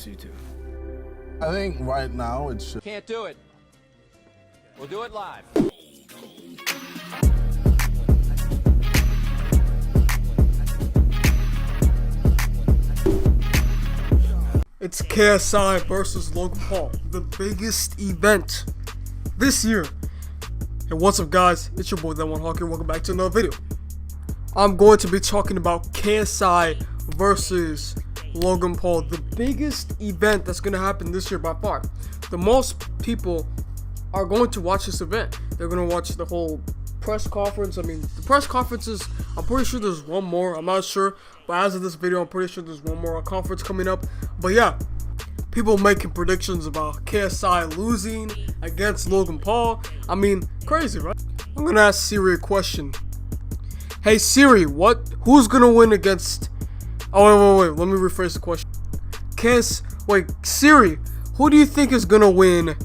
you two? I think right now it should. Can't do it. We'll do it live. It's KSI versus Logan Paul, the biggest event this year. And what's up, guys? It's your boy, That One Hawk here. Welcome back to another video. I'm going to be talking about KSI versus Logan Paul, the biggest event that's going to happen this year by far. The most people are going to watch this event. They're going to watch the whole press conference. I mean, the press conferences, I'm pretty sure there's one more. I'm not sure, but as of this video, I'm pretty sure there's one more conference coming up. But yeah, people making predictions about KSI losing against Logan Paul. I mean, crazy, right? I'm gonna ask Siri a question. Hey Siri, who's gonna win against? Oh wait, let me rephrase the question. Siri, who do you think is gonna win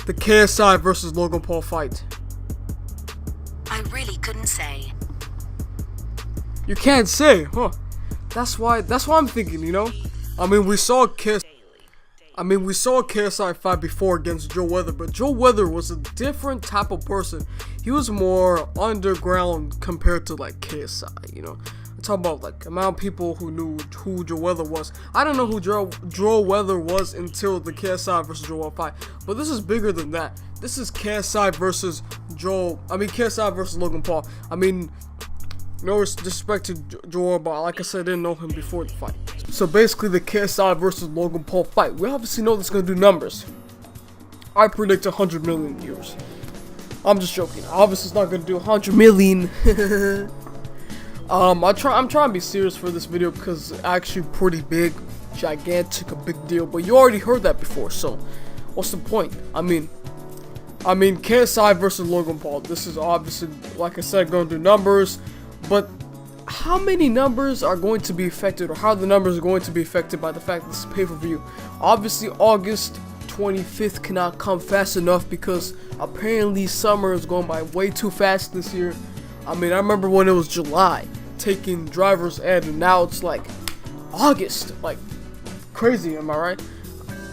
the KSI versus Logan Paul fight? I really couldn't say. You can't say, huh? That's why I'm thinking, you know? I mean, we saw KSI fight before against Joe Weather, but Joe Weather was a different type of person. He was more underground compared to like KSI, you know? I'm talking about like amount of people who knew who Joe Weather was. I don't know who Joe Weather was until the KSI versus Joe Weather fight, but this is bigger than that. This is KSI versus KSI versus Logan Paul. I mean, no disrespect to Joe, but like I said, I didn't know him before the fight. So basically, the KSI versus Logan Paul fight, we obviously know this is gonna do numbers. I predict 100 million viewers. I'm just joking. Obviously, it's not gonna do 100 million. I'm trying to be serious for this video because it's actually pretty big, gigantic, a big deal. But you already heard that before, so what's the point? I mean, KSI versus Logan Paul. This is obviously, like I said, going to do numbers. But how many numbers are going to be affected, or how the numbers are going to be affected by the fact that this is pay-per-view? Obviously, August 25th cannot come fast enough because apparently summer is going by way too fast this year. I mean, I remember when it was July, taking driver's ed, and now it's like August. Like, crazy, am I right?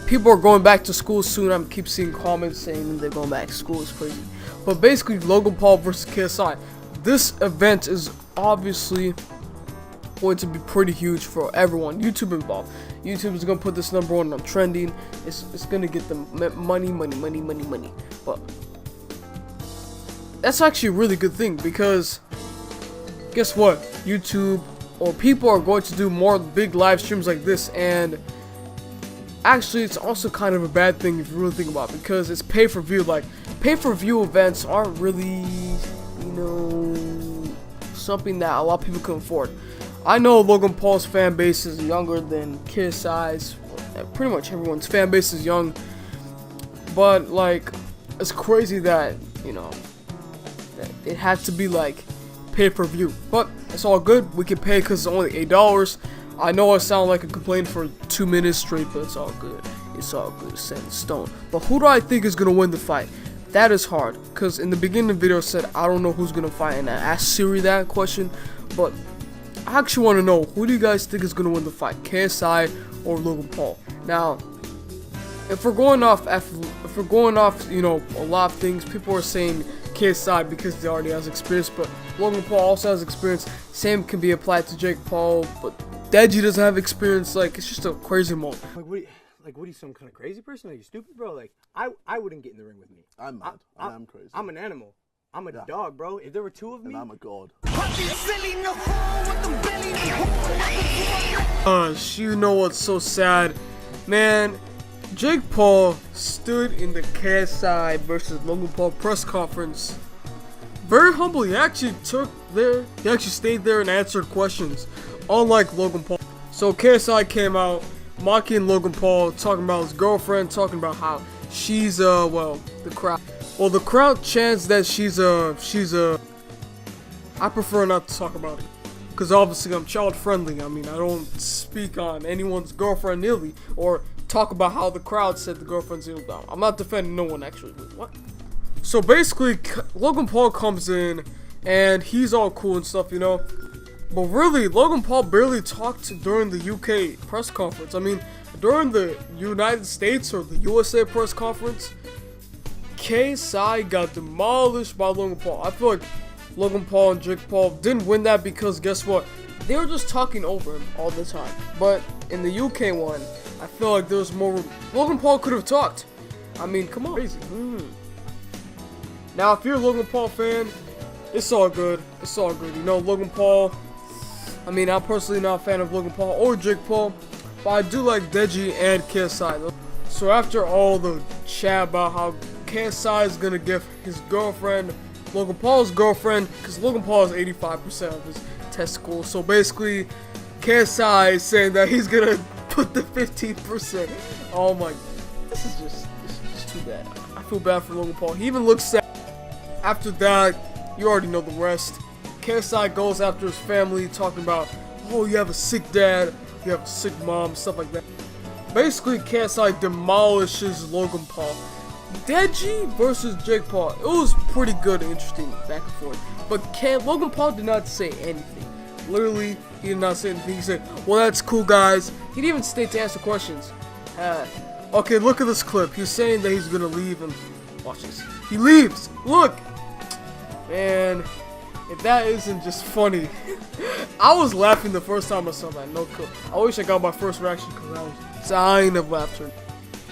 People are going back to school soon. I keep seeing comments saying they're going back to school. It's crazy. But basically, Logan Paul versus KSI. This event is obviously going to be pretty huge for everyone. YouTube involved. YouTube is going to put this number one on trending. It's going to get them money. But that's actually a really good thing because guess what? YouTube or people are going to do more big live streams like this, and actually it's also kind of a bad thing if you really think about it because it's pay-per-view. Like, pay-per-view events aren't really, you know, something that a lot of people can afford. I know Logan Paul's fan base is younger than KSI's. Pretty much everyone's fan base is young, but like, it's crazy that, you know, that it had to be like pay-per-view. But it's all good. We can pay because it's only $8. I know I sound like a complaint for 2 minutes straight, but it's all good. It's all good. It's set in stone. But who do I think is gonna win the fight? That is hard, because in the beginning of the video I said I don't know who's gonna fight, and I asked Siri that question, but I actually want to know, who do you guys think is gonna win the fight, KSI or Logan Paul? Now, if we're going off, you know, a lot of things, people are saying KSI because he already has experience, but Logan Paul also has experience. Same can be applied to Jake Paul, but Deji doesn't have experience. Like, it's just a crazy moment. Like, what are you, some kind of crazy person? Are you stupid, bro? Like, I wouldn't get in the ring with me. I'm mad. I'm crazy. I'm an animal. I'm a dog, bro. If there were two of me, and I'm a god. You know what's so sad, man? Jake Paul stood in the KSI versus Logan Paul press conference very humble. He actually stayed there and answered questions, unlike Logan Paul. So KSI came out mocking Logan Paul, talking about his girlfriend, talking about how she's the crowd chants that she's I prefer not to talk about it because obviously I'm child friendly. I mean, I don't speak on anyone's girlfriend nearly or talk about how the crowd said the girlfriend's ill down. I'm not defending no one actually. What? So basically, Logan Paul comes in and he's all cool and stuff, you know. But really, Logan Paul barely talked during the UK press conference. I mean, during the United States or the USA press conference, KSI got demolished by Logan Paul. I feel like Logan Paul and Jake Paul didn't win that because guess what? They were just talking over him all the time. But in the UK one, I feel like there was more. Logan Paul could have talked. I mean, come on. Crazy. Now, if you're a Logan Paul fan, it's all good. It's all good. You know, Logan Paul. I mean, I'm personally not a fan of Logan Paul or Jake Paul, but I do like Deji and KSI. So after all the chat about how KSI is gonna give his girlfriend, Logan Paul's girlfriend, because Logan Paul is 85% of his testicles. So basically, KSI is saying that he's gonna put the 15%. Oh my, this is just too bad. I feel bad for Logan Paul. He even looks sad. After that, you already know the rest. KSI goes after his family, talking about, oh, you have a sick dad, you have a sick mom, stuff like that. Basically, KSI demolishes Logan Paul. Deji versus Jake Paul. It was pretty good and interesting back and forth. But Logan Paul did not say anything. Literally, he did not say anything. He said, well, that's cool, guys. He didn't even stay to answer questions. Okay, look at this clip. He's saying that he's going to leave, and watch this. He leaves. Look. Man, if that isn't just funny. I was laughing the first time I saw that. No clue. I wish I got my first reaction because I was dying of laughter.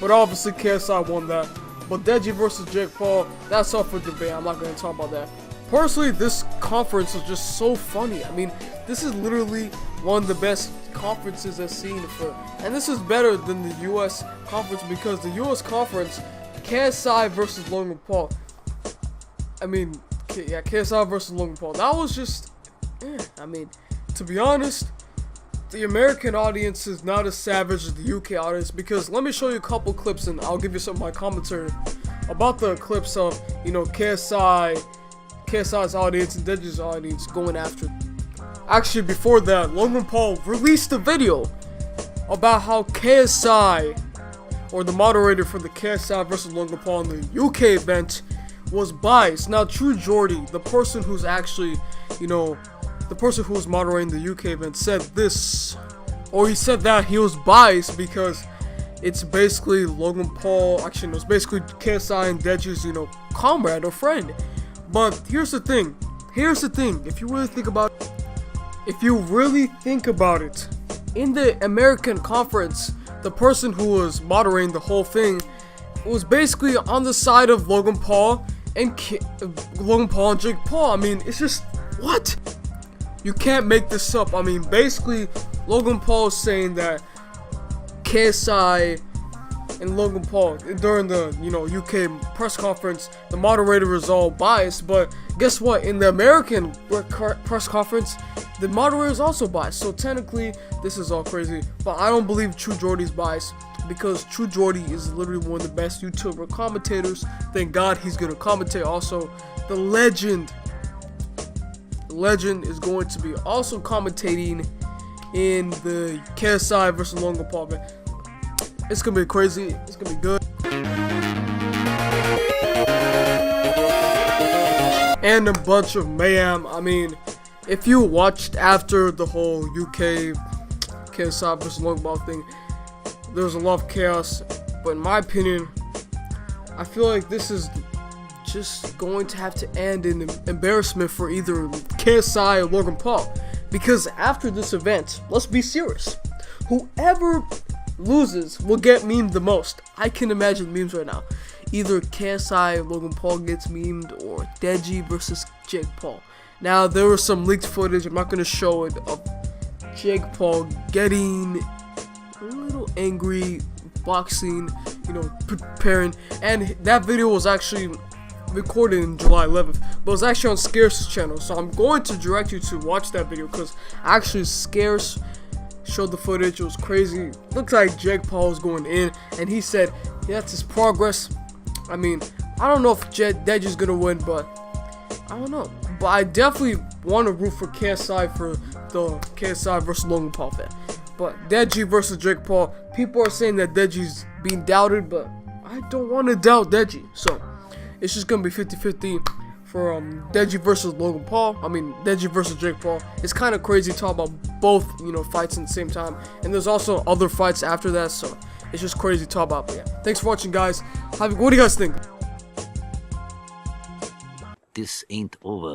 But obviously, KSI won that. But Deji versus Jake Paul, that's up for debate. I'm not going to talk about that. Personally, this conference was just so funny. I mean, this is literally one of the best conferences I've seen for. And this is better than the US conference because the US conference, KSI versus Logan Paul. I mean, yeah, KSI versus Logan Paul. That was just, I mean, to be honest, the American audience is not as savage as the UK audience because let me show you a couple clips and I'll give you some of my commentary about the clips of, you know, KSI's audience and Deji's audience going after. Actually, before that, Logan Paul released a video about how KSI, or the moderator for the KSI versus Logan Paul in the UK event, was biased. Now, True Jordy, the person who's actually, you know, the person who was moderating the UK event said this, or he said that he was biased because it's basically Logan Paul, actually no, it's basically KSI and Deji's, you know, comrade or friend. But here's the thing, if you really think about it, in the American conference, the person who was moderating the whole thing was basically on the side of Logan Paul and Jake Paul. I mean, it's just, what? You can't make this up. I mean, basically, Logan Paul is saying that KSI and Logan Paul, during the, you know, UK press conference, the moderator is all biased. But guess what? In the American press conference, the moderator is also biased. So technically, this is all crazy. But I don't believe True Jordy's biased because True Jordy is literally one of the best YouTuber commentators. Thank God he's gonna commentate. Also, the legend is going to be also commentating in the KSI versus Logan Paul event. It's gonna be crazy. It's gonna be good. And a bunch of mayhem. I mean, if you watched after the whole UK KSI versus Logan Paul thing, there was a lot of chaos. But in my opinion, I feel like this is just going to have to end in embarrassment for either KSI or Logan Paul. Because after this event, let's be serious, whoever loses will get memed the most. I can imagine memes right now. Either KSI or Logan Paul gets memed, or Deji versus Jake Paul. Now, there was some leaked footage, I'm not going to show it, of Jake Paul getting a little angry, boxing, you know, preparing. And that video was actually recorded in July 11th, but it was actually on Scarce's channel. So I'm going to direct you to watch that video because actually Scarce showed the footage. It was crazy. Looks like Jake Paul was going in, and he said that's his progress. I mean, I don't know if Deji's gonna win, but I don't know. But I definitely want to root for KSI for the KSI versus Logan Paul fan. But Deji versus Jake Paul, people are saying that Deji's being doubted, but I don't want to doubt Deji. So it's just gonna be 50-50 for Deji versus Logan Paul. I mean, Deji versus Jake Paul. It's kind of crazy to talk about both, you know, fights at the same time. And there's also other fights after that, so it's just crazy to talk about. But yeah, thanks for watching, guys. What do you guys think? This ain't over.